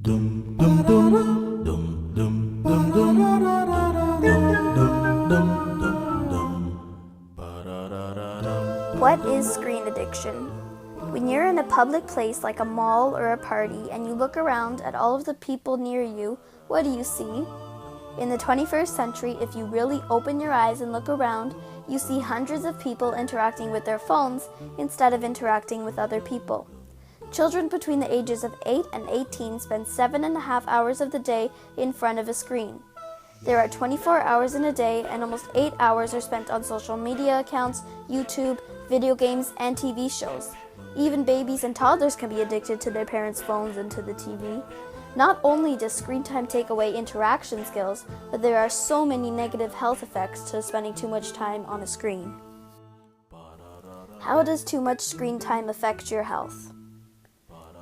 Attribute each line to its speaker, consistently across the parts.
Speaker 1: Dum dum dum dum dum dum dum dum dum dum dum dum. Ba-da-da-da-dum.
Speaker 2: What is screen addiction? When you're in a public place like a mall or a party and you look around at all of the people near you, what do you see? In the 21st century, if you really open your eyes and look around, you see hundreds of people interacting with their phones instead of interacting with other people. Children between the ages of 8 and 18 spend 7.5 hours of the day in front of a screen. There are 24 hours in a day, and almost 8 hours are spent on social media accounts, YouTube, video games, and TV shows. Even babies and toddlers can be addicted to their parents' phones and to the TV. Not only does screen time take away interaction skills, but there are so many negative health effects to spending too much time on a screen. How does too much screen time affect your health?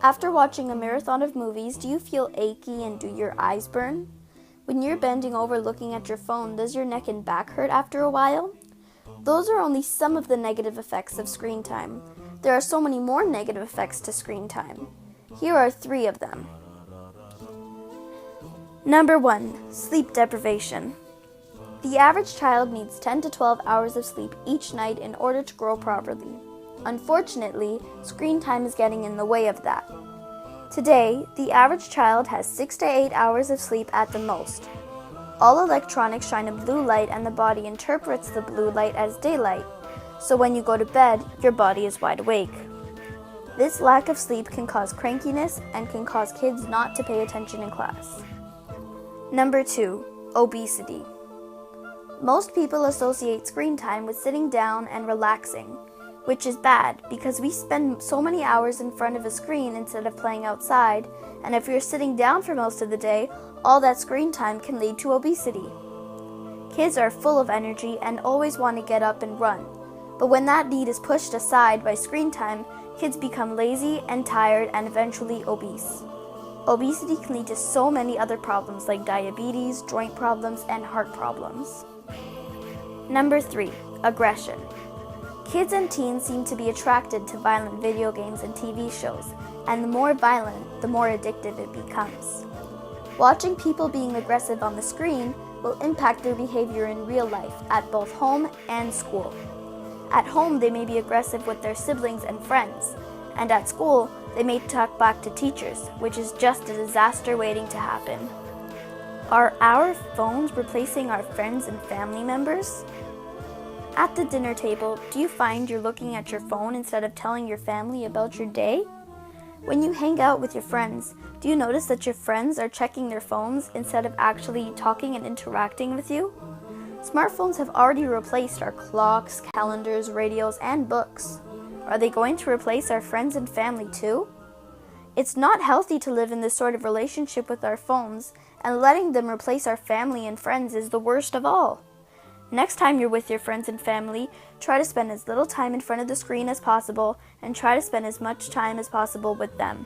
Speaker 2: After watching a marathon of movies, do you feel achy and do your eyes burn? When you're bending over looking at your phone, does your neck and back hurt after a while? Those are only some of the negative effects of screen time. There are so many more negative effects to screen time. Here are 3 of them. Number 1, sleep deprivation. The average child needs 10 to 12 hours of sleep each night in order to grow properly. Unfortunately, screen time is getting in the way of that. Today, the average child has 6 to 8 hours of sleep at the most. All electronics shine a blue light and the body interprets the blue light as daylight, so when you go to bed, your body is wide awake. This lack of sleep can cause crankiness and can cause kids not to pay attention in class. Number 2, obesity. Most people associate screen time with sitting down and relaxing, which is bad because we spend so many hours in front of a screen instead of playing outside, and if you're sitting down for most of the day, all that screen time can lead to obesity. Kids are full of energy and always want to get up and run, but when that need is pushed aside by screen time, kids become lazy and tired and eventually obese. Obesity can lead to so many other problems like diabetes, joint problems, and heart problems. Number 3, aggression. Kids and teens seem to be attracted to violent video games and TV shows, and the more violent, the more addictive it becomes. Watching people being aggressive on the screen will impact their behavior in real life at both home and school. At home, they may be aggressive with their siblings and friends, and at school, they may talk back to teachers, which is just a disaster waiting to happen. Are our phones replacing our friends and family members? At the dinner table, do you find you're looking at your phone instead of telling your family about your day? When you hang out with your friends, do you notice that your friends are checking their phones instead of actually talking and interacting with you? Smartphones have already replaced our clocks, calendars, radios, and books. Are they going to replace our friends and family too? It's not healthy to live in this sort of relationship with our phones, and letting them replace our family and friends is the worst of all. Next time you're with your friends and family, try to spend as little time in front of the screen as possible and try to spend as much time as possible with them.